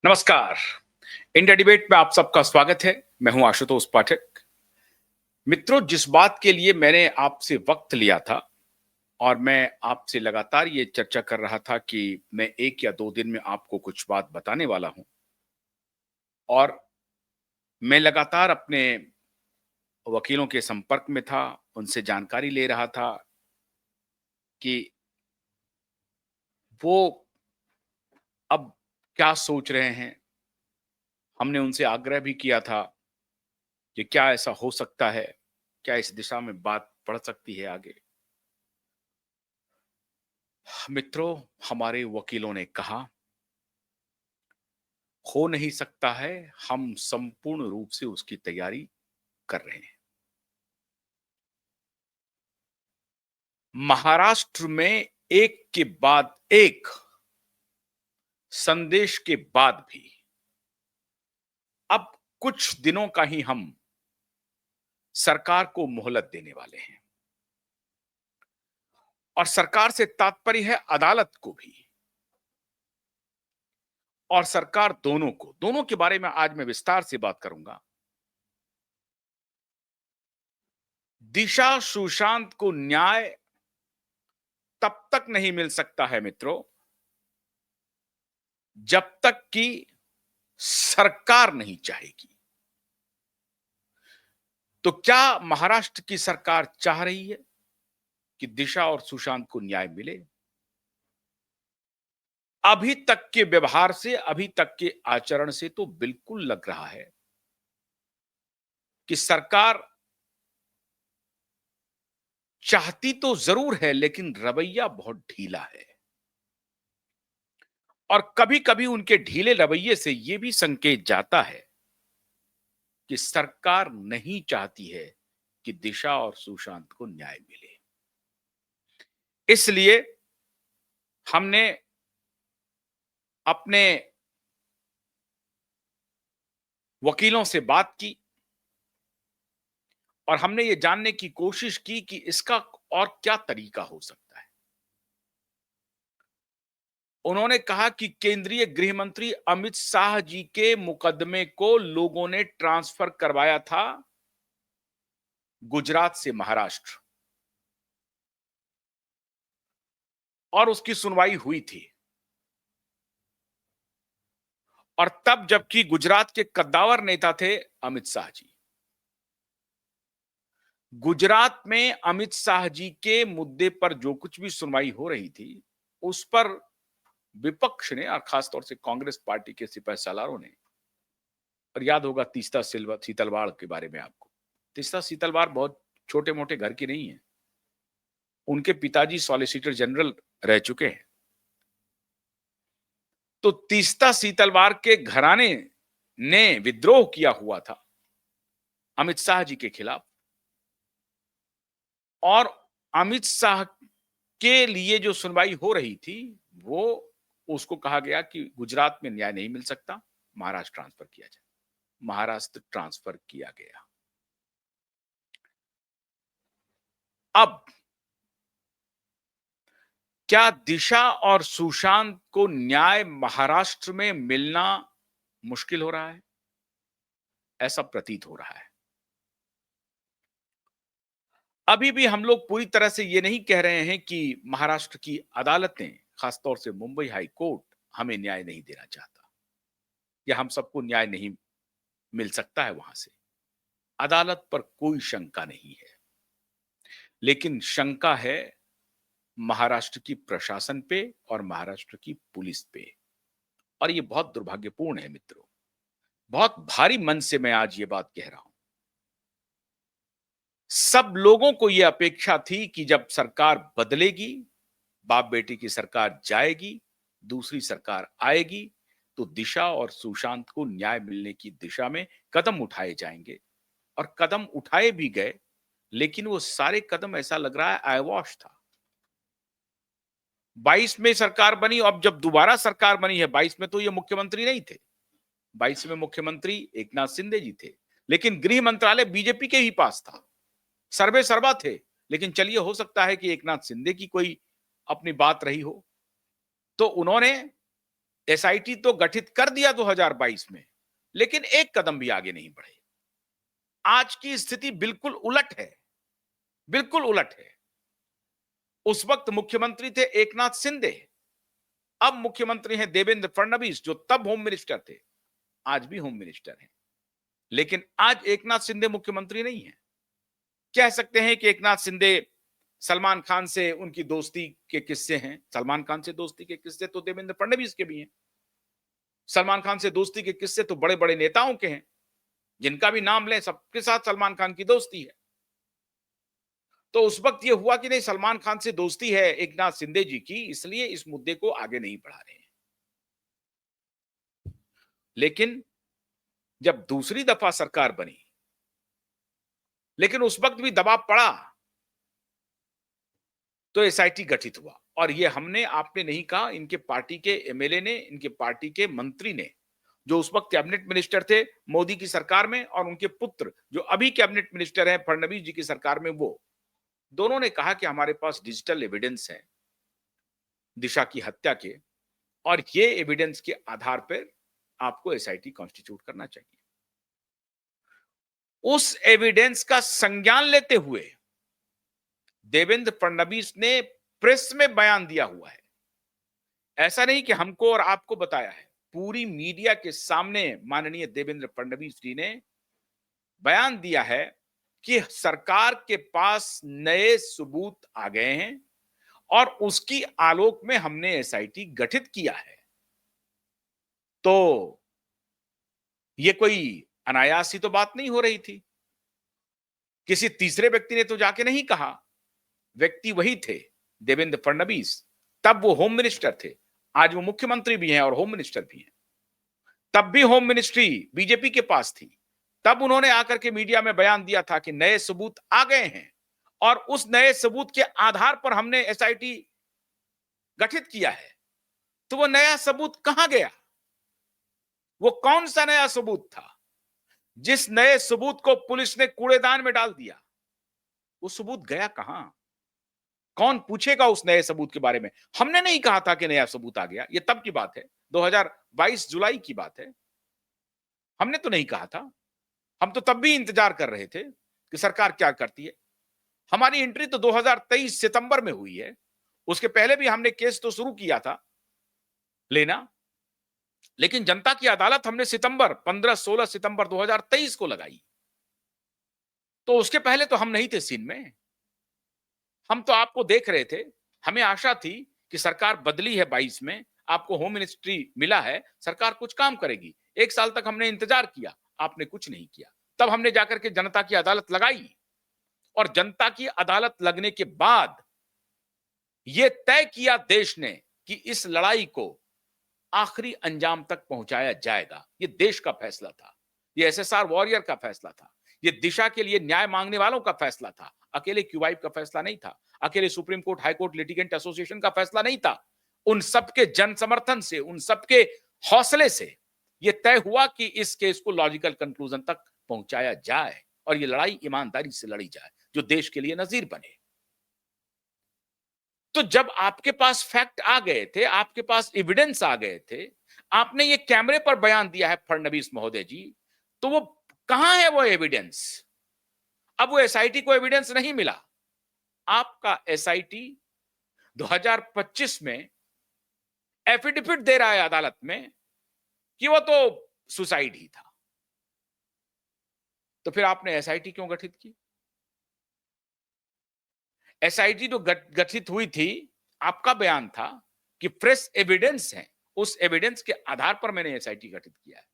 नमस्कार। India debate में आप सबका स्वागत है। मैं हूं आशुतोष पाठक। मित्रों, जिस बात के लिए मैंने आपसे वक्त लिया था और मैं आपसे लगातार ये चर्चा कर रहा था कि मैं 1 या 2 दिन में आपको कुछ बात बताने वाला हूं और मैं लगातार अपने वकीलों के संपर्क में था, उनसे जानकारी ले रहा था कि वो अब क्या सोच रहे हैं। हमने उनसे आग्रह भी किया था कि क्या ऐसा हो सकता है? क्या इस दिशा में बात बढ़ सकती है आगे? मित्रों, हमारे वकीलों ने कहा, हो नहीं सकता है, हम संपूर्ण रूप से उसकी तैयारी कर रहे हैं। महाराष्ट्र में एक के बाद एक संदेश के बाद भी अब कुछ दिनों का ही हम सरकार को मोहलत देने वाले हैं और सरकार से तात्पर्य है अदालत को भी और सरकार दोनों के बारे में आज मैं विस्तार से बात करूंगा। दिशा सुशांत को न्याय तब तक नहीं मिल सकता है मित्रों, जब तक कि सरकार नहीं चाहेगी। तो क्या महाराष्ट्र की सरकार चाह रही है कि दिशा और सुशांत को न्याय मिले? अभी तक के व्यवहार से, अभी तक के आचरण से तो बिल्कुल लग रहा है कि सरकार चाहती तो जरूर है, लेकिन रवैया बहुत ढीला है और कभी-कभी उनके ढीले रवैये से यह भी संकेत जाता है कि सरकार नहीं चाहती है कि दिशा और सुशांत को न्याय मिले। इसलिए हमने अपने वकीलों से बात की और हमने ये जानने की कोशिश की कि इसका और क्या तरीका हो सकता है। उन्होंने कहा कि केंद्रीय गृह मंत्री अमित शाह जी के मुकदमे को लोगों ने ट्रांसफर करवाया था गुजरात से महाराष्ट्र और उसकी सुनवाई हुई थी। और तब जबकि गुजरात के कद्दावर नेता थे अमित शाह जी। गुजरात में अमित शाह जी के मुद्दे पर जो कुछ भी सुनवाई हो रही थी, उस पर विपक्ष ने और खासतौर से कांग्रेस पार्टी के सिपहसालारों ने, और याद होगा तीस्ता सीतलवाड़ के बारे में आपको। तीस्ता सीतलवाड़ बहुत छोटे मोटे घर की नहीं है। उनके पिताजी सॉलिसिटर जनरल रह चुके हैं। तो तीस्ता सीतलवाड़ के घराने ने विद्रोह किया हुआ था अमित शाह जी के खिलाफ और अमित शाह के लिए जो सुनवाई हो रही थी, वो उसको कहा गया कि गुजरात में न्याय नहीं मिल सकता, महाराष्ट्र ट्रांसफर किया जाए। महाराष्ट्र ट्रांसफर किया गया। अब क्या दिशा और सुशांत को न्याय महाराष्ट्र में मिलना मुश्किल हो रहा है? ऐसा प्रतीत हो रहा है। अभी भी हम लोग पूरी तरह से ये नहीं कह रहे हैं कि महाराष्ट्र की अदालतें, खासतौर से मुंबई हाई कोर्ट, हमें न्याय नहीं देना चाहता या हम सबको न्याय नहीं मिल सकता है वहां से। अदालत पर कोई शंका नहीं है, लेकिन शंका है महाराष्ट्र की प्रशासन पे और महाराष्ट्र की पुलिस पे। और ये बहुत दुर्भाग्यपूर्ण है मित्रों। बहुत भारी मन से मैं आज ये बात कह रहा हूं। सब लोगों को यह अपेक्षा थी कि जब सरकार बदलेगी, बाप बेटी की सरकार जाएगी, दूसरी सरकार आएगी, तो दिशा और सुशांत को न्याय मिलने की दिशा में कदम उठाए जाएंगे। और कदम उठाए भी गए, लेकिन वो सारे कदम ऐसा लग रहा है आइवॉश था। 22 में सरकार बनी, अब जब दोबारा सरकार बनी है 22 में, तो ये मुख्यमंत्री नहीं थे। 22 में मुख्यमंत्री एकनाथ शिंदे जी थे, लेकिन गृह मंत्रालय बीजेपी के ही पास था। सर्वे सर्वा थे, लेकिन चलिए हो सकता है कि एकनाथ शिंदे की कोई अपनी बात रही हो, तो उन्होंने एसआईटी तो गठित कर दिया 2022 में, लेकिन एक कदम भी आगे नहीं बढ़े। आज की स्थिति बिल्कुल उलट है, बिल्कुल उलट है। उस वक्त मुख्यमंत्री थे एकनाथ शिंदे, अब मुख्यमंत्री हैं देवेंद्र फडणवीस, जो तब होम मिनिस्टर थे, आज भी होम मिनिस्टर हैं। लेकिन आज एकनाथ शिंदे मुख्यमंत्री नहीं है। कह सकते हैं कि एकनाथ शिंदे सलमान खान से उनकी दोस्ती के किस्से हैं। सलमान खान से दोस्ती के किस्से तो देवेंद्र फडणवीस के भी हैं। सलमान खान से दोस्ती के किस्से तो बड़े बड़े नेताओं के हैं, जिनका भी नाम लें सबके साथ सलमान खान की दोस्ती है। तो उस वक्त ये हुआ कि नहीं, सलमान खान से दोस्ती है एकनाथ शिंदे जी की, इसलिए इस मुद्दे को आगे नहीं बढ़ा रहे हैं। लेकिन जब दूसरी दफा सरकार बनी, लेकिन उस वक्त भी दबाव पड़ा, तो एसआईटी गठित हुआ। और ये हमने आपने नहीं कहा, इनके पार्टी के एमएलए ने, इनके पार्टी के मंत्री ने, जो उस वक्त कैबिनेट मिनिस्टर थे मोदी की सरकार में, और उनके पुत्र जो अभी कैबिनेट मिनिस्टर हैं फडणवीस जी की सरकार में, वो दोनों ने कहा कि हमारे पास डिजिटल एविडेंस है दिशा की हत्या के, और ये एविडेंस के आधार पर आपको एसआईटी कॉन्स्टिट्यूट करना चाहिए। उस एविडेंस का संज्ञान लेते हुए देवेंद्र फडणवीस ने प्रेस में बयान दिया हुआ है। ऐसा नहीं कि हमको और आपको बताया है, पूरी मीडिया के सामने माननीय देवेंद्र फडणवीस जी ने बयान दिया है कि सरकार के पास नए सबूत आ गए हैं और उसकी आलोक में हमने एसआईटी गठित किया है। तो ये कोई अनायास तो बात नहीं हो रही थी। किसी तीसरे व्यक्ति ने तो जाके नहीं कहा, व्यक्ति वही थे देवेंद्र फडणवीस। तब वो होम मिनिस्टर थे, आज वो मुख्यमंत्री भी हैं और होम मिनिस्टर भी हैं। तब भी होम मिनिस्ट्री बीजेपी के पास थी, तब उन्होंने आकर के मीडिया में बयान दिया था कि नए सबूत आ गए हैं और उस नए सबूत के आधार पर हमने एसआईटी गठित किया है। तो वो नया सबूत कहां गया? वो कौन सा नया सबूत था जिस नए सबूत को पुलिस ने कूड़ेदान में डाल दिया? वो सबूत गया कहां? कौन पूछेगा उस नए सबूत के बारे में? हमने नहीं कहा था कि नया सबूत आ गया, ये तब की बात है, 2022 जुलाई की बात है। हमने तो नहीं कहा था। हम तो तब भी इंतजार कर रहे थे कि सरकार क्या करती है। हमारी एंट्री तो 2023 सितंबर में हुई है। उसके पहले भी हमने केस तो शुरू किया था लेना, लेकिन जनता की अदालत हमने सितंबर 15-16 सितंबर 2023 को लगाई। तो उसके पहले तो हम नहीं थे सीन में। हम तो आपको देख रहे थे। हमें आशा थी कि सरकार बदली है 22 में, आपको होम मिनिस्ट्री मिला है, सरकार कुछ काम करेगी। 1 साल तक हमने इंतजार किया, आपने कुछ नहीं किया। तब हमने जाकर के जनता की अदालत लगाई और जनता की अदालत लगने के बाद यह तय किया देश ने कि इस लड़ाई को आखिरी अंजाम तक पहुंचाया जाएगा। यह देश का फैसला था, यह एसएसआर वॉरियर का फैसला था, यह दिशा के लिए न्याय मांगने वालों का फैसला था। अकेले क्यूबाइब का फैसला नहीं था, अकेले supreme court high court litigant association का फैसला नहीं था। उन सबके जन समर्थन से, उन सबके हौसले से यह तय हुआ कि इस केस को लॉजिकल कंक्लूजन तक पहुंचाया जाए और यह लड़ाई ईमानदारी से लड़ी जाए जो देश के लिए नजीर बने। तो जब आपके पास फैक्ट आ गए थे, आपके पास एविडेंस आ गए थे, आपने ये कैमरे पर बयान दिया है फडणवीस महोदय जी, तो वो कहां है वो एविडेंस? अब वो एसआईटी को एविडेंस नहीं मिला। आपका एसआईटी 2025 में एफिडेविट दे रहा है अदालत में कि वो तो सुसाइड ही था। तो फिर आपने एसआईटी क्यों गठित की? एसआईटी जो गठित हुई थी, आपका बयान था कि फ्रेश एविडेंस है, उस एविडेंस के आधार पर मैंने एसआईटी गठित किया है।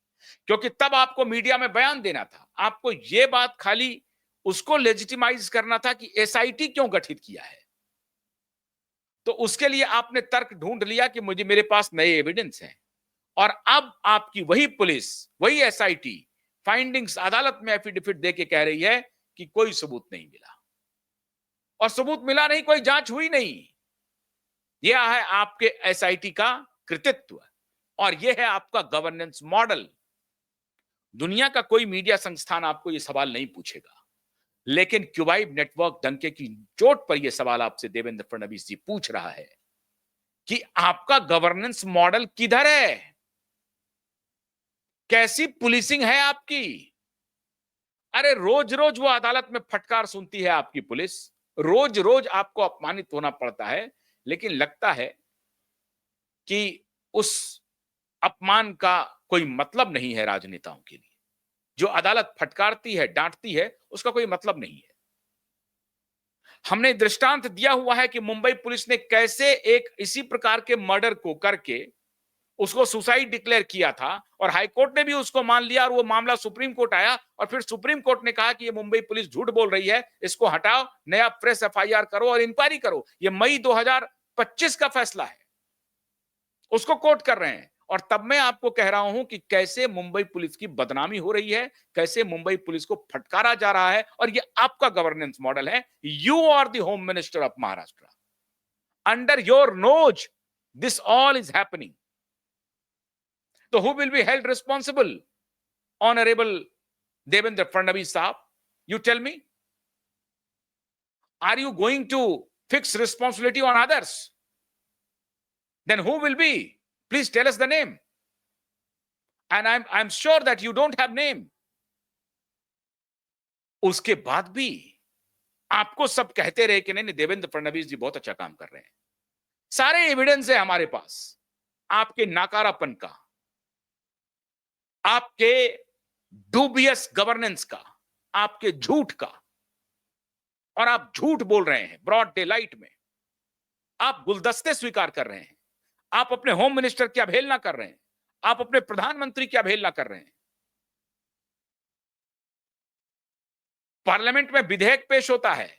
क्योंकि तब आपको मीडिया में बयान देना था, आपको यह बात खाली उसको लेजिटिमाइज करना था कि एसआईटी क्यों गठित किया है। तो उसके लिए आपने तर्क ढूंढ लिया कि मुझे मेरे पास नए एविडेंस हैं, और अब आपकी वही पुलिस, वही एसआईटी फाइंडिंग्स अदालत में एफिडेविट देके कह रही है कि कोई सबूत नहीं मिला। और सबूत मिला नहीं, कोई जांच हुई नहीं। यह है आपके एसआईटी का कृतित्व और यह है आपका गवर्नेंस मॉडल। दुनिया का कोई मीडिया संस्थान आपको यह सवाल नहीं पूछेगा, लेकिन क्यूबाइब नेटवर्क डंके की चोट पर यह सवाल आपसे देवेंद्र फडणवीस जी पूछ रहा है कि आपका गवर्नेंस मॉडल किधर है, कैसी पुलिसिंग है आपकी। अरे रोज रोज वो अदालत में फटकार सुनती है आपकी पुलिस, रोज रोज आपको अपमानित होना पड़ता है, लेकिन लगता है कि उस अपमान का कोई मतलब नहीं है राजनेताओं के लिए। जो अदालत फटकारती है, डांटती है, उसका कोई मतलब नहीं है। हमने दृष्टांत दिया हुआ है कि मुंबई पुलिस ने कैसे एक इसी प्रकार के मर्डर को करके उसको सुसाइड डिक्लेयर किया था और हाई कोर्ट ने भी उसको मान लिया और वो मामला सुप्रीम कोर्ट आया और फिर सुप्रीम कोर्ट ने कहा कि ये मुंबई पुलिस झूठ बोल रही है, इसको हटाओ, नया फ्रेश एफआईआर करो और इंक्वायरी करो। ये मई 2025 का फैसला है, उसको कोर्ट कर रहे हैं। और तब मैं आपको कह रहा हूं कि कैसे मुंबई पुलिस की बदनामी हो रही है, कैसे मुंबई पुलिस को फटकारा जा रहा है, और ये आपका गवर्नेंस मॉडल है। You are the home minister of Maharashtra, under your nose this all is happening. तो who will be held responsible, honorable Devendra Fadnavis Sahab? You tell me. Are you going to fix responsibility on others? Then who will be? Please tell us the name. And I'm sure that you don't have name. उसके बाद भी आपको सब कहते रहे कि नहीं देवेंद्र फडणवीस जी बहुत अच्छा काम कर रहे हैं। सारे एविडेंस है हमारे पास आपके नाकारापन का, आपके डूबियस गवर्नेंस का, आपके झूठ का। और आप झूठ बोल रहे हैं ब्रॉड डे लाइट में। आप गुलदस्ते स्वीकार कर रहे हैं, आप अपने होम मिनिस्टर की अवहेलना कर रहे हैं, आप अपने प्रधानमंत्री की अवहेलना कर रहे हैं। पार्लियामेंट में विधेयक पेश होता है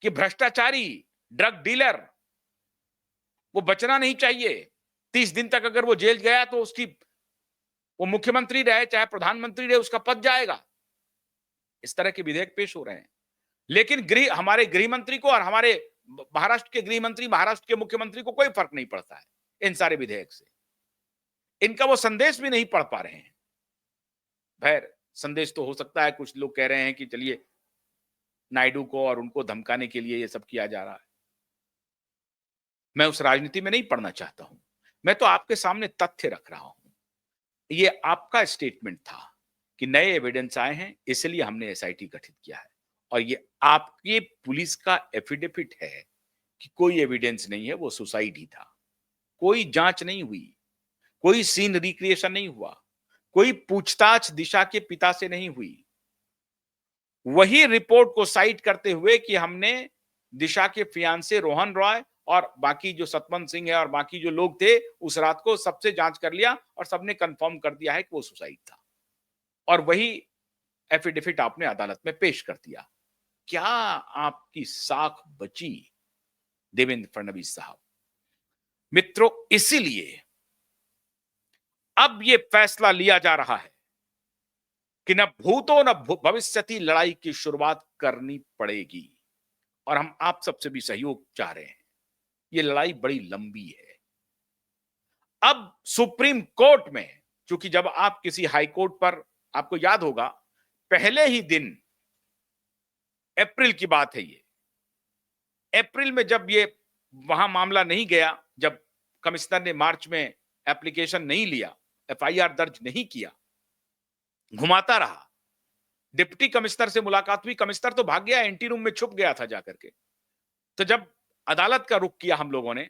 कि भ्रष्टाचारी, ड्रग डीलर वो बचना नहीं चाहिए। 30 दिन तक अगर वो जेल गया तो उसकी, वो मुख्यमंत्री रहे चाहे प्रधानमंत्री रहे, उसका पद जाएगा। इस तरह के विधेयक पेश हो रहे हैं। लेकिन हमारे गृह मंत्री को और हमारे महाराष्ट्र के गृह मंत्री, महाराष्ट्र के मुख्यमंत्री को कोई फर्क नहीं पड़ता है इन सारे विधेयक से। इनका वो संदेश भी नहीं पढ़ पा रहे हैं। खैर, संदेश तो हो सकता है, कुछ लोग कह रहे हैं कि चलिए नायडू को और उनको धमकाने के लिए ये सब किया जा रहा है। मैं उस राजनीति में नहीं पढ़ना चाहता हूं, मैं तो आपके सामने तथ्य रख रहा हूं। ये आपका स्टेटमेंट था कि नए एविडेंस आए हैं इसलिए हमने एसआईटी गठित किया है, और ये आपके पुलिस का एफिडेविट है कि कोई एविडेंस नहीं है, वो सुसाइड ही था। कोई जांच नहीं हुई, कोई सीन रिक्रिएशन नहीं हुआ, कोई पूछताछ दिशा के पिता से नहीं हुई। वही रिपोर्ट को साइट करते हुए कि हमने दिशा के फियांसे रोहन रॉय और बाकी जो सतवंत सिंह है और बाकी जो लोग थे उस रात को सबसे जांच कर लिया और सबने कंफर्म कर दिया है कि वो सुसाइड था, और वही एफिडेविट आपने अदालत में पेश कर दिया। क्या आपकी साख बची देवेंद्र फडणवीस साहब? मित्रों, इसीलिए अब ये फैसला लिया जा रहा है कि न भूतो न भविष्यति लड़ाई की शुरुआत करनी पड़ेगी, और हम आप सबसे भी सहयोग चाह रहे हैं। ये लड़ाई बड़ी लंबी है। अब सुप्रीम कोर्ट में, क्योंकि जब आप किसी हाई कोर्ट पर, आपको याद होगा पहले ही दिन, अप्रैल की बात है ये, अप्रैल में जब ये वहां मामला नहीं गया, जब कमिश्नर ने मार्च में एप्लीकेशन नहीं लिया, एफआईआर दर्ज नहीं किया, घुमाता रहा, डिप्टी कमिश्नर से मुलाकात हुई, कमिश्नर तो भाग गया, एंटी रूम में छुप गया था जाकर के। तो जब अदालत का रुख किया हम लोगों ने,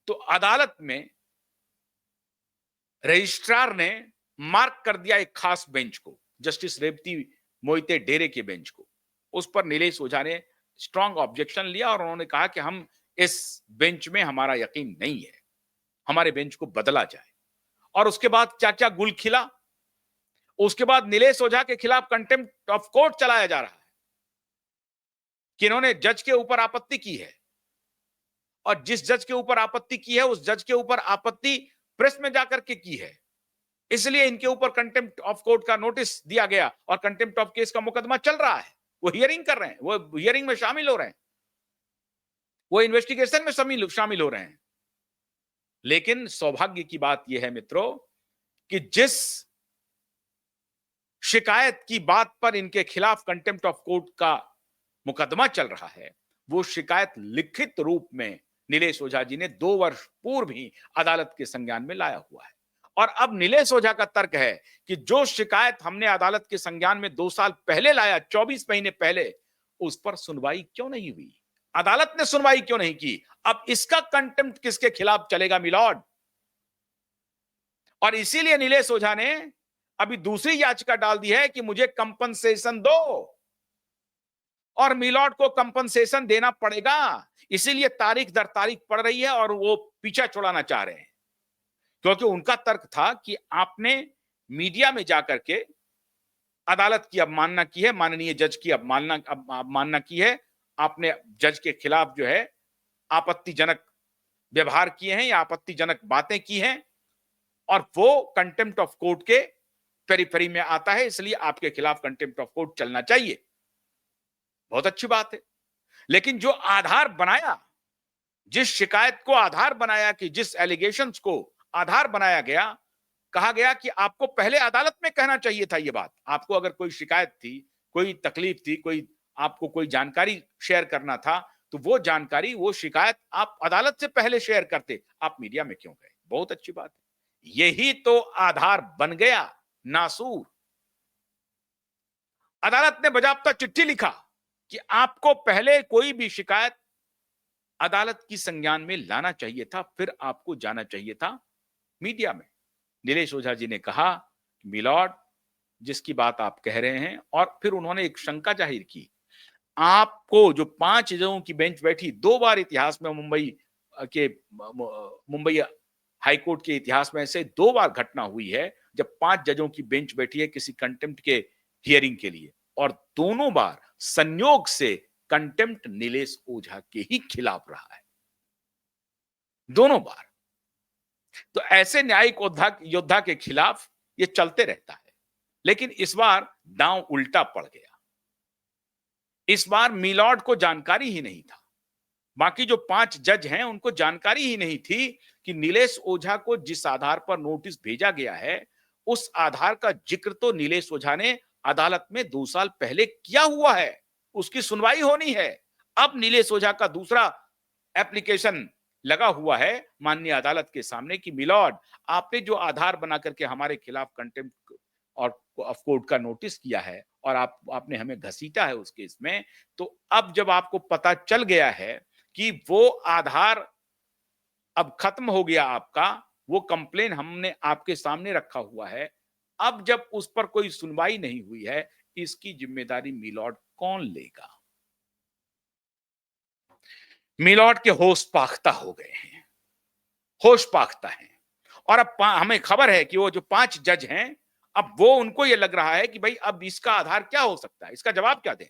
तो अदालत में रजिस्ट्रार ने मार्क कर दिया एक खास बेंच को, जस्टिस रेवती मोहिते डेरे के बेंच को। उस पर नीलेश ओझा ने स्ट्रांग ऑब्जेक्शन लिया और उन्होंने कहा कि हम इस बेंच में हमारा यकीन नहीं है, हमारे बेंच को बदला जाए। और उसके बाद क्या क्या गुल खिला। उसके बाद नीलेश ओझा के खिलाफ कंटेम्प्ट ऑफ कोर्ट चलाया जा रहा है कि इन्होंने जज के ऊपर आपत्ति की है, और जिस जज के ऊपर आपत्ति की है उस जज के ऊपर आपत्ति प्रेस में जाकर के की है, इसलिए इनके ऊपर कंटेम्प्ट ऑफ कोर्ट का नोटिस दिया गया और कंटेम्प्ट ऑफ केस का मुकदमा चल रहा है। वो हियरिंग कर रहे हैं, वो हियरिंग में शामिल हो रहे हैं, वो इन्वेस्टिगेशन में शामिल हो रहे हैं। लेकिन सौभाग्य की बात यह है मित्रों कि जिस शिकायत की बात पर इनके खिलाफ कंटेम्प्ट ऑफ कोर्ट का मुकदमा चल रहा है, वो शिकायत लिखित रूप में नीलेश ओझा जी ने 2 वर्ष पूर्व ही अदालत के संज्ञान में लाया हुआ है। और अब नीलेश ओझा का तर्क है कि जो शिकायत हमने अदालत के संज्ञान में 2 साल पहले लाया, 24 महीने पहले, उस पर सुनवाई क्यों नहीं हुई? अदालत ने सुनवाई क्यों नहीं की? अब इसका कंटेम्प्ट किसके खिलाफ चलेगा मिलॉर्ड? और इसीलिए नीलेश ओझा ने अभी दूसरी याचिका डाल दी है कि मुझे कंपनसेशन दो, और मिलॉर्ड को कंपनसेशन देना पड़ेगा। इसीलिए तारीख दर तारीख पड़ रही है और वो पीछा छुड़ाना चाह रहे हैं, क्योंकि उनका तर्क था कि आपने मीडिया में जाकर के अदालत की अवमानना की है, माननीय जज की अवमानना की है, आपने जज के खिलाफ जो है आपत्तिजनक व्यवहार किए हैं या आपत्तिजनक बातें की हैं, और वो कंटेम्प्ट ऑफ कोर्ट के पेरिफेरी में आता है, इसलिए आपके खिलाफ कंटेम्प्ट ऑफ कोर्ट चलना चाहिए। बहुत अच्छी बात है। लेकिन जो आधार बनाया, जिस शिकायत को आधार बनाया, कि जिस एलिगेशंस को आधार बनाया गया, कहा गया कि आपको पहले अदालत में कहना चाहिए था ये बात। आपको अगर कोई शिकायत थी, कोई तकलीफ थी, आपको कोई जानकारी शेयर करना था, तो वो जानकारी, वो शिकायत आप अदालत से पहले शेयर करते। आप मीडिया में क्यों गए? बहुत अच्छी बात है। यही तो आधार बन गया नासूर। अदालत ने बाकायदा चिट्ठी लिखा कि आपको पहले कोई भी शिकायत अदालत की संज्ञान में लाना चाहिए था, फिर आपको जाना चाहिए था मीडिया में। नीलेश ओझा जी ने कहा, मिलॉर्ड, जिसकी बात आप कह रहे हैं, और फिर उन्होंने एक शंका जाहिर की, आपको जो 5 जजों की बेंच बैठी, 2 बार इतिहास में मुंबई हाईकोर्ट के इतिहास में ऐसे 2 बार घटना हुई है जब 5 जजों की बेंच बैठी है किसी कंटेम्प्ट के हियरिंग के लिए, और दोनों बार संयोग से कंटेम्प्ट नीलेश ओझा के ही खिलाफ रहा है, दोनों बार। तो ऐसे न्यायिक योद्धा के खिलाफ ये चलते रहता है। लेकिन इस बार दांव उल्टा पड़ गया। इस बार मिलॉर्ड को जानकारी ही नहीं था, बाकी जो 5 जज हैं उनको जानकारी ही नहीं थी कि नीलेश ओझा को जिस आधार पर नोटिस भेजा गया है, उस आधार का जिक्र तो नीलेश ओझा ने अदालत में 2 साल पहले किया हुआ है, उसकी सुनवाई होनी है। अब नीलेश ओझा का दूसरा एप्लीकेशन लगा हुआ है माननीय अदालत के सामने कि मिलॉर्ड, आपने जो आधार बना करके हमारे खिलाफ कंटेम्प्ट और ऑफ कोर्ट का नोटिस किया है, और आपने हमें घसीटा है उस केस में, तो अब जब आपको पता चल गया है कि वो आधार अब खत्म हो गया आपका, वो कंप्लेन हमने आपके सामने रखा हुआ है, अब जब उस पर कोई सुनवाई नहीं हुई है, इसकी जिम्मेदारी मिलॉर्ड कौन लेगा? मिलॉर्ड के होश पाख्ता हो गए हैं, होश पाख्ता है। और अब हमें खबर है कि वो जो 5 जज हैं, अब वो उनको ये लग रहा है कि भाई अब इसका आधार क्या हो सकता है, इसका जवाब क्या दें?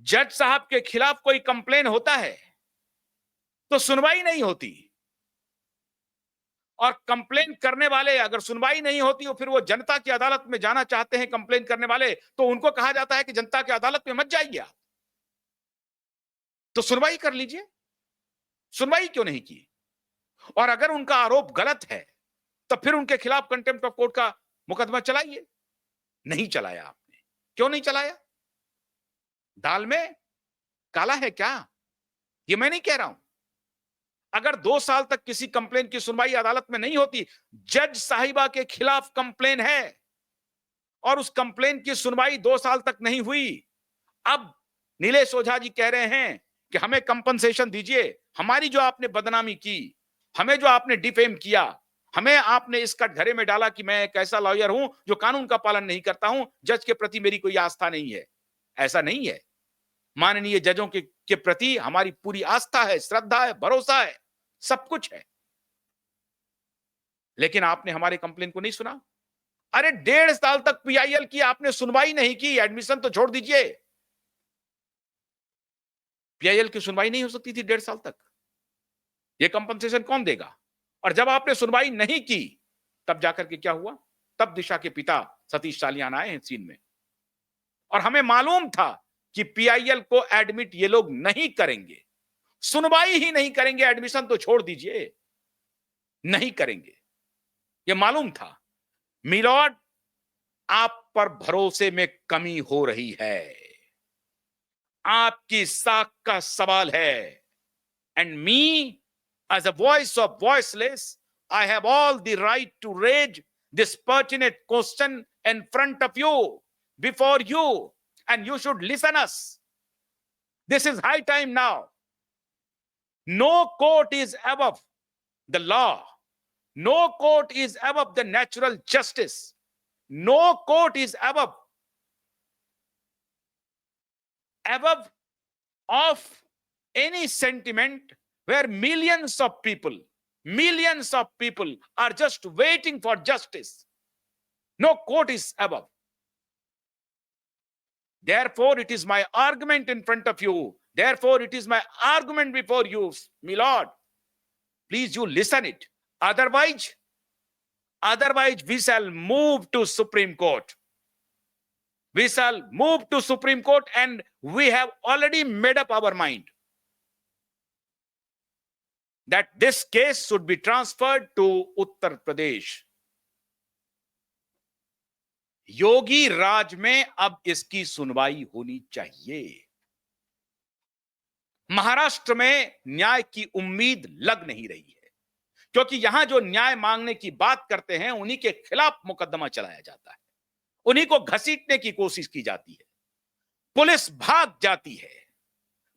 जज साहब के खिलाफ कोई कंप्लेन होता है तो सुनवाई नहीं होती, और कंप्लेन करने वाले अगर सुनवाई नहीं होती और फिर वो जनता की अदालत में जाना चाहते हैं कंप्लेन करने वाले, तो उनको कहा जाता है कि जनता की अदालत में मत जाइए आप, तो सुनवाई कर लीजिए। सुनवाई क्यों नहीं की? और अगर उनका आरोप गलत है तो फिर उनके खिलाफ कंटेम्प्ट ऑफ कोर्ट का मुकदमा चलाइए। नहीं चलाया आपने। क्यों नहीं चलाया? दाल में काला है क्या? ये मैं नहीं कह रहा हूं। अगर 2 साल तक किसी कंप्लेन की सुनवाई अदालत में नहीं होती, जज साहिबा के खिलाफ कंप्लेन है और उस कंप्लेन की सुनवाई 2 साल तक नहीं हुई, अब नीलेश ओझा जी कह रहे हैं कि हमें कंपनसेशन दीजिए, हमारी जो आपने बदनामी की, हमें जो आपने डिफेम किया, हमें आपने इस कटघरे में डाला कि मैं एक ऐसा लॉयर हूं जो कानून का पालन नहीं करता हूं, जज के प्रति मेरी कोई आस्था नहीं है। ऐसा नहीं है। माननीय जजों के प्रति हमारी पूरी आस्था है, श्रद्धा है, भरोसा है, सब कुछ है। लेकिन आपने हमारे कंप्लेन को नहीं सुना। अरे 1.5 साल तक पीआईएल की आपने सुनवाई नहीं की, एडमिशन तो छोड़ दीजिए। पीआईएल की सुनवाई नहीं हो सकती थी 1.5 साल तक। ये कंपनसेशन कौन देगा? और जब आपने सुनवाई नहीं की, तब जाकर के क्या हुआ? तब दिशा के पिता सतीश सालियान आए हैं सीन में, और हमें मालूम था कि पीआईएल को एडमिट ये लोग नहीं करेंगे, सुनवाई ही नहीं करेंगे, एडमिशन तो छोड़ दीजिए, नहीं करेंगे, ये मालूम था। मिलॉर्ड, आप पर भरोसे में कमी हो रही है, आपकी साख का सवाल है। And me, as a voice of voiceless, I have all the right to raise this pertinent question in front of you, before you, and you should listen us. This is high time now. No court is above the law. No court is above the natural justice. No court is above of any sentiment where millions of people are just waiting for justice. No court is above. Therefore, it is my argument in front of you. Therefore, it is my argument before you, my lord. Please, you listen it. Otherwise, we shall move to Supreme Court. We shall move to Supreme Court, and we have already made up our mind that this case should be transferred to Uttar Pradesh. योगी राज में अब इसकी सुनवाई होनी चाहिए। महाराष्ट्र में न्याय की उम्मीद लग नहीं रही है, क्योंकि यहां जो न्याय मांगने की बात करते हैं उन्हीं के खिलाफ मुकदमा चलाया जाता है, उन्हीं को घसीटने की कोशिश की जाती है, पुलिस भाग जाती है,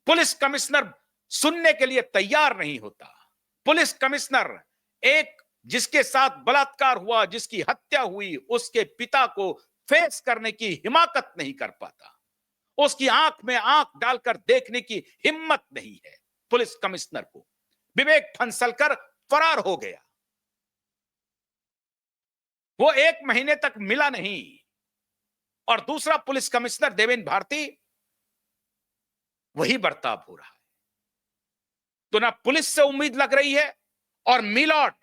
पुलिस कमिश्नर सुनने के लिए तैयार नहीं होता। पुलिस कमिश्नर एक जिसके साथ बलात्कार हुआ, जिसकी हत्या हुई, उसके पिता को फेस करने की हिम्मत नहीं कर पाता, उसकी आंख में आंख डालकर देखने की हिम्मत नहीं है पुलिस कमिश्नर को। विवेक फंसलकर फरार हो गया, वो 1 महीने तक मिला नहीं, और दूसरा पुलिस कमिश्नर देवेंद्र भारती, वही बर्ताव हो रहा है। तो ना पुलिस से उम्मीद लग रही है, और मिलॉर्ड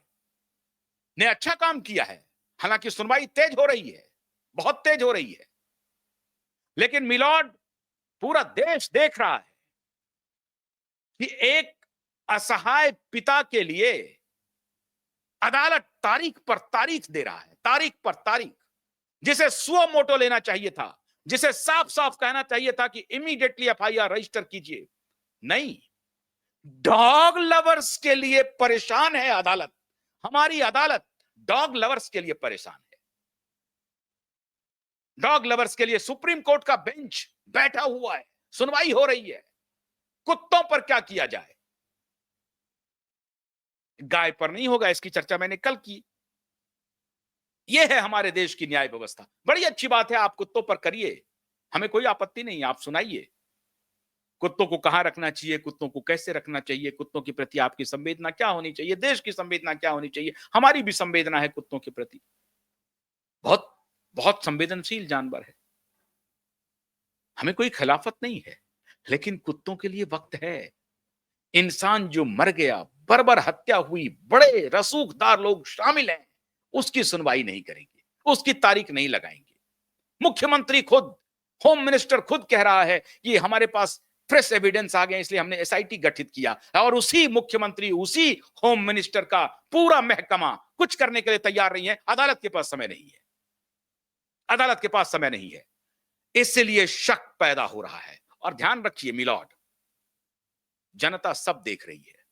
ने अच्छा काम किया है। हालांकि सुनवाई तेज हो रही है, बहुत तेज हो रही है, लेकिन मिलॉर्ड, पूरा देश देख रहा है कि एक असहाय पिता के लिए अदालत तारीख पर तारीख दे रहा है, तारीख पर तारीख, जिसे सुओ मोटो लेना चाहिए था, जिसे साफ साफ कहना चाहिए था कि इमीडिएटली एफआईआर रजिस्टर कीजिए। नहीं, डॉग लवर्स के लिए परेशान है अदालत। हमारी अदालत डॉग लवर्स के लिए परेशान है। डॉग लवर्स के लिए सुप्रीम कोर्ट का बेंच बैठा हुआ है, सुनवाई हो रही है। कुत्तों पर क्या किया जाए, गाय पर नहीं होगा, इसकी चर्चा मैंने कल की। यह है हमारे देश की न्याय व्यवस्था। बड़ी अच्छी बात है, आप कुत्तों पर करिए, हमें कोई आपत्ति नहीं, आप सुनाइए। कुत्तों को कहां रखना चाहिए, कुत्तों को कैसे रखना चाहिए, कुत्तों के प्रति आपकी संवेदना क्या होनी चाहिए, देश की संवेदना क्या होनी चाहिए। हमारी भी संवेदना है कुत्तों के प्रति, बहुत बहुत संवेदनशील जानवर है, हमें कोई खिलाफत नहीं है, लेकिन कुत्तों के लिए वक्त है। इंसान जो मर गया, बर्बर हत्या हुई, बड़े रसूखदार लोग शामिल हैं, उसकी सुनवाई नहीं करेंगे, उसकी तारीख नहीं लगाएंगे। मुख्यमंत्री खुद, होम मिनिस्टर खुद कह रहा है कि हमारे पास फ्रेश एविडेंस आ गए, इसलिए हमने एसआईटी गठित किया, और उसी मुख्यमंत्री, उसी होम मिनिस्टर का पूरा महकमा कुछ करने के लिए तैयार नहीं है। अदालत के पास समय नहीं है, अदालत के पास समय नहीं है, इसलिए शक पैदा हो रहा है। और ध्यान रखिए मिलॉर्ड, जनता सब देख रही है,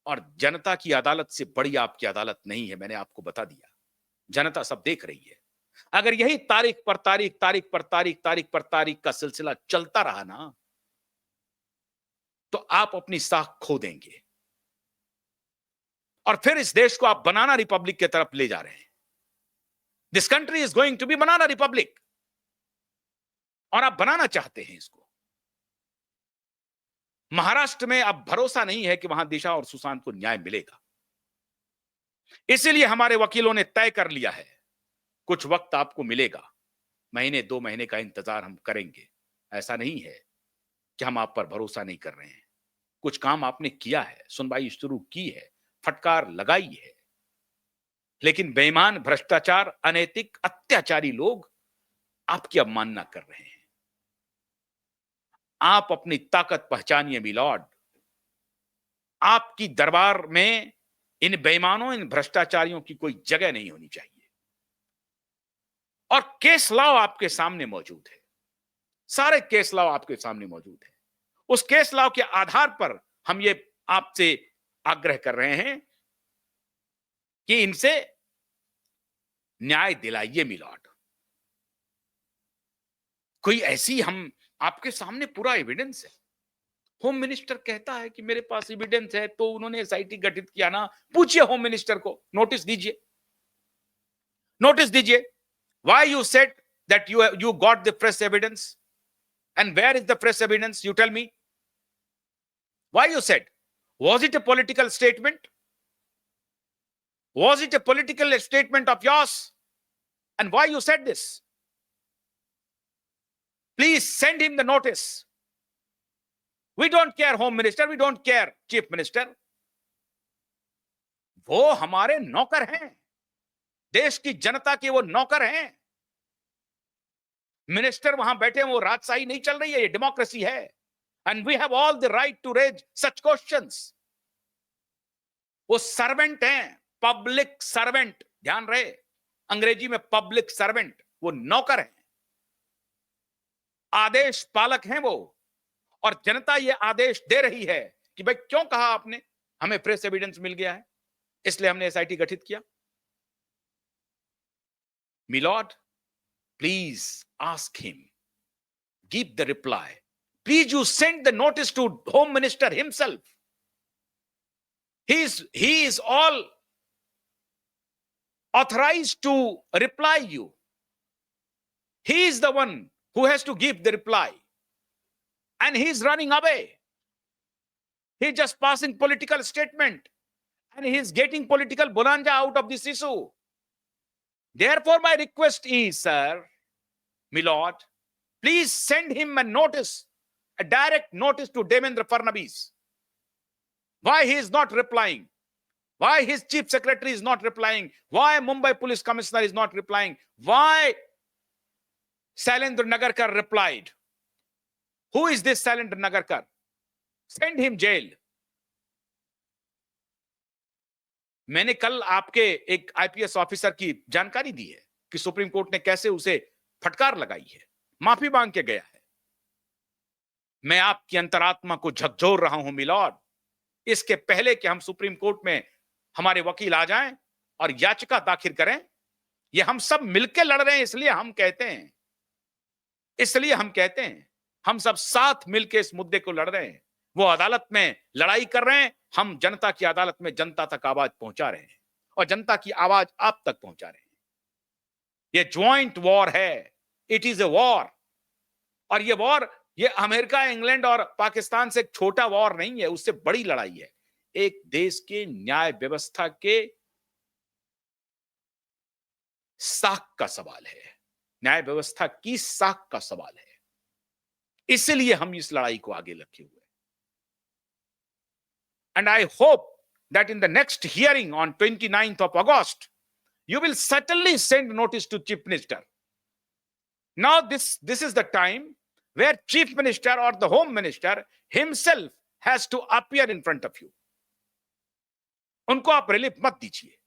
और जनता की अदालत से बड़ी आपकी अदालत नहीं है, मैंने आपको बता दिया। जनता सब देख रही है। अगर यही तारीख पर तारीख, तारीख पर तारीख, तारीख पर तारीख का सिलसिला चलता रहा ना, तो आप अपनी साख खो देंगे, और फिर इस देश को आप बनाना रिपब्लिक की तरफ ले जा रहे हैं। This country is going to be banana republic, और आप बनाना चाहते हैं इसको। महाराष्ट्र में अब भरोसा नहीं है कि वहां दिशा और सुशांत को न्याय मिलेगा, इसीलिए हमारे वकीलों ने तय कर लिया है, कुछ वक्त आपको मिलेगा, महीने 2 महीने का इंतजार हम करेंगे। ऐसा नहीं है कि हम आप पर भरोसा नहीं कर रहे हैं, कुछ काम आपने किया है, सुनवाई शुरू की है, फटकार लगाई है, लेकिन बेईमान, भ्रष्टाचार, अनैतिक, अत्याचारी लोग आपकी अवमानना कर रहे हैं। आप अपनी ताकत पहचानिए मिलॉर्ड, आपकी दरबार में इन बेईमानों, इन भ्रष्टाचारियों की कोई जगह नहीं होनी चाहिए। और केस लॉ आपके सामने मौजूद है, सारे केस लॉ आपके सामने मौजूद है। उस केस लॉ के आधार पर हम ये आपसे आग्रह कर रहे हैं कि इनसे न्याय दिलाइए मिलॉर्ड। कोई ऐसी, हम आपके सामने पूरा एविडेंस है। होम मिनिस्टर कहता है कि मेरे पास एविडेंस है, तो उन्होंने एसआईटी गठित किया ना। पूछिए होम मिनिस्टर को, नोटिस दीजिए, नोटिस दीजिए। Why you said that you got the fresh evidence, and where is the fresh evidence? You tell me, why you said? Was it a political statement? Was it a political statement of yours? And why you said this? Please send him the notice. We don't care, Home Minister. We don't care, Chief Minister. वो हमारे नौकर हैं, देश की जनता के वो नौकर हैं। मिनिस्टर वहां बैठे हैं, वो राजशाही नहीं चल रही है, ये डेमोक्रेसी है। And we have all the right to raise such questions. वो सर्वेंट हैं, पब्लिक सर्वेंट, ध्यान रहे, अंग्रेजी में पब्लिक सर्वेंट, वो नौकर हैं, आदेश पालक हैं वो। और जनता ये आदेश दे रही है कि भाई क्यों कहा आपने, हमें फ्रेश एविडेंस मिल गया है, इसलिए हमने एसआईटी गठित किया। Milord, please ask him, give the reply, please you send the notice to home minister himself. He is all authorized to reply you. He is the one who has to give the reply. And he is running away. He is just passing political statement. And he is getting political bonanza out of this issue. Therefore, my request is, sir, Milord, please send him a notice, a direct notice to Devendra Fadnavis. Why he is not replying? Why his chief secretary is not replying? Why Mumbai police commissioner is not replying? Why Shailendra Nagarkar replied? Who is this Shailendra Nagarkar? Send him jail. मैंने कल आपके एक IPS officer की जानकारी दी है कि supreme court ने कैसे उसे फटकार लगाई है, माफी मांग के गया है। मैं आपकी अंतरात्मा को झकझोर रहा हूं मिलॉर्ड, इसके पहले कि हम सुप्रीम कोर्ट में हमारे वकील आ जाएं और याचिका दाखिल करें। ये हम सब मिलकर लड़ रहे हैं, इसलिए हम कहते हैं, हम सब साथ मिलकर इस मुद्दे को लड़ रहे हैं। वो अदालत में लड़ाई कर रहे हैं, हम जनता की अदालत में जनता तक आवाज पहुंचा रहे हैं और जनता की आवाज आप तक पहुंचा रहे हैं। ये ज्वाइंट वॉर है, इट इज ए वॉर। और ये वॉर, ये अमेरिका, इंग्लैंड और पाकिस्तान से एक छोटा वॉर नहीं है, उससे बड़ी लड़ाई है। एक देश के न्याय व्यवस्था के साख का सवाल है, न्याय व्यवस्था की साख का सवाल है। इसलिए हम इस लड़ाई को आगे रखे हुए। And I hope that in the next hearing on 29th of August, you will certainly send notice to Chief Minister. Now this is the time where Chief Minister or the Home Minister himself has to appear in front of you. उनको आप relief मत दीजिए,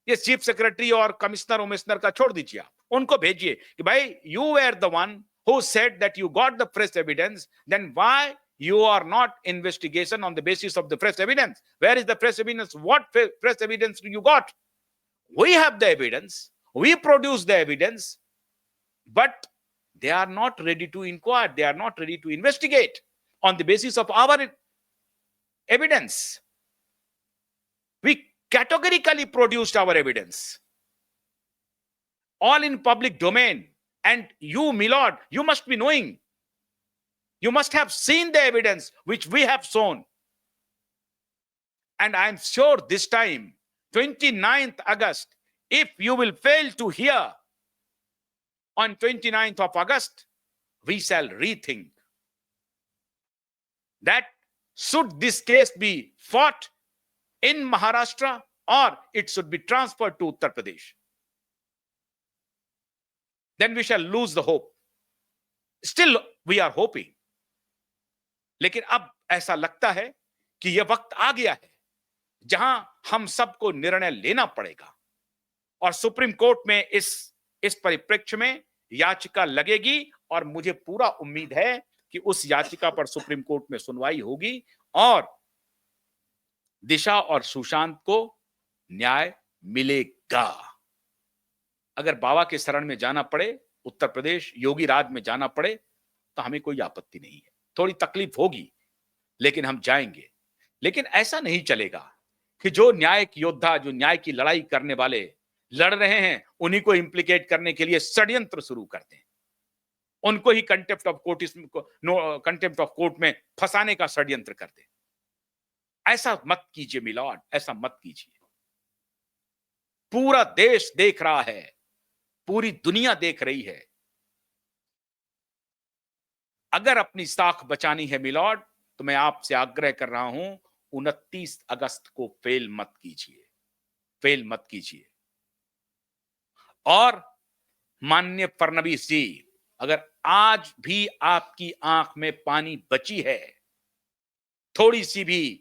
ये chief secretary और commissioner का छोड़ दीजिए, आप उनको भेजिए कि भाई you were the one who said that you got the fresh evidence, then why you are not investigation on the basis of the fresh evidence? Where is the fresh evidence? What fresh evidence you got? We have the evidence, we produce the evidence, but they are not ready to inquire, they are not ready to investigate on the basis of our evidence. We categorically produced our evidence, all in public domain. And you, Milord, you must be knowing, you must have seen the evidence which we have shown. And I am sure this time, 29th August, if you will fail to hear on 29th of August, we shall rethink that should this case be fought in Maharashtra or it should be transferred to Uttar Pradesh. Then we shall lose the hope. Still we are hoping. लेकिन अब ऐसा लगता है कि यह वक्त आ गया है जहां हम सबको निर्णय लेना पड़ेगा और सुप्रीम कोर्ट में इस परिप्रेक्ष्य में याचिका लगेगी और मुझे पूरा उम्मीद है कि उस याचिका पर सुप्रीम कोर्ट में सुनवाई होगी और दिशा और सुशांत को न्याय मिलेगा। अगर बाबा के शरण में जाना पड़े, उत्तर प्रदेश योगी राज में जाना पड़े, तो हमें कोई आपत्ति नहीं है। थोड़ी तकलीफ होगी, लेकिन हम जाएंगे। लेकिन ऐसा नहीं चलेगा कि जो न्याय की योद्धा, जो न्याय की लड़ाई करने वाले लड़ रहे हैं, उन्हीं को इंप्लीकेट करने के लिए षड्यंत्र शुरू कर दें, उनको ही contempt of court contempt of court में फंसाने का षड्यंत्र कर दें। ऐसा मत कीजिए मिलॉर्ड, ऐसा मत कीजिए। पूरा देश देख रहा है, पूरी दुनिया देख रही है। अगर अपनी साख बचानी है मिलॉर्ड, तो मैं आपसे आग्रह कर रहा हूं, 29 अगस्त को फेल मत कीजिए, फेल मत कीजिए। और माननीय फडणवीस जी, अगर आज भी आपकी आंख में पानी बची है, थोड़ी सी भी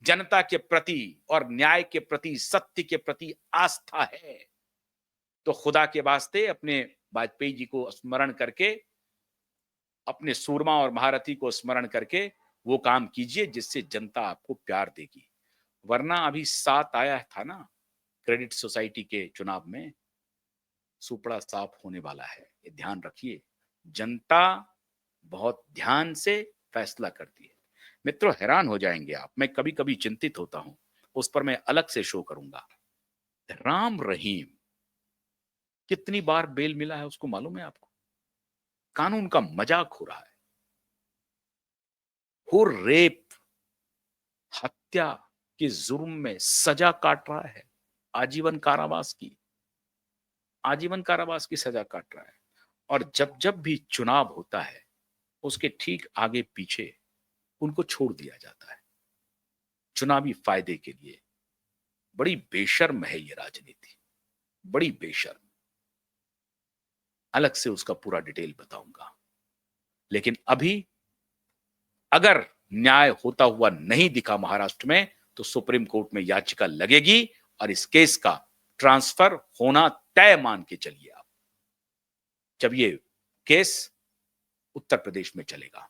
जनता के प्रति और न्याय के प्रति, सत्य के प्रति आस्था है, तो खुदा के वास्ते अपने वाजपेयी जी को स्मरण करके, अपने सूरमा और महारथी को स्मरण करके वो काम कीजिए जिससे जनता आपको प्यार देगी। वरना अभी 7 आया था ना क्रेडिट सोसाइटी के चुनाव में, सुपड़ा साफ होने वाला है, ये ध्यान रखिए। जनता बहुत ध्यान से फैसला करती है। मित्रों, हैरान हो जाएंगे आप, मैं कभी कभी चिंतित होता हूं, उस पर मैं अलग से शो करूंगा। राम रहीम कितनी बार बेल मिला है उसको मालूम है आपको? कानून का मजाक हो रहा है। वो रेप, हत्या के जुर्म में सजा काट रहा है, आजीवन कारावास की, आजीवन कारावास की सजा काट रहा है। और जब जब भी चुनाव होता है, उसके ठीक आगे पीछे उनको छोड़ दिया जाता है चुनावी फायदे के लिए। बड़ी बेशर्म है ये राजनीति, बड़ी बेशर्म। अलग से उसका पूरा डिटेल बताऊंगा। लेकिन अभी अगर न्याय होता हुआ नहीं दिखा महाराष्ट्र में, तो सुप्रीम कोर्ट में याचिका लगेगी और इस केस का ट्रांसफर होना तय मान के चलिए आप, जब ये केस उत्तर प्रदेश में चलेगा।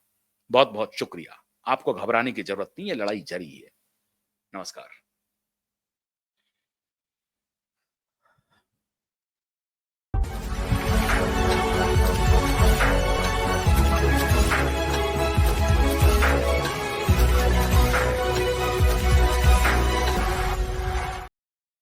बहुत बहुत शुक्रिया। आपको घबराने की जरूरत नहीं है, लड़ाई जारी है। नमस्कार।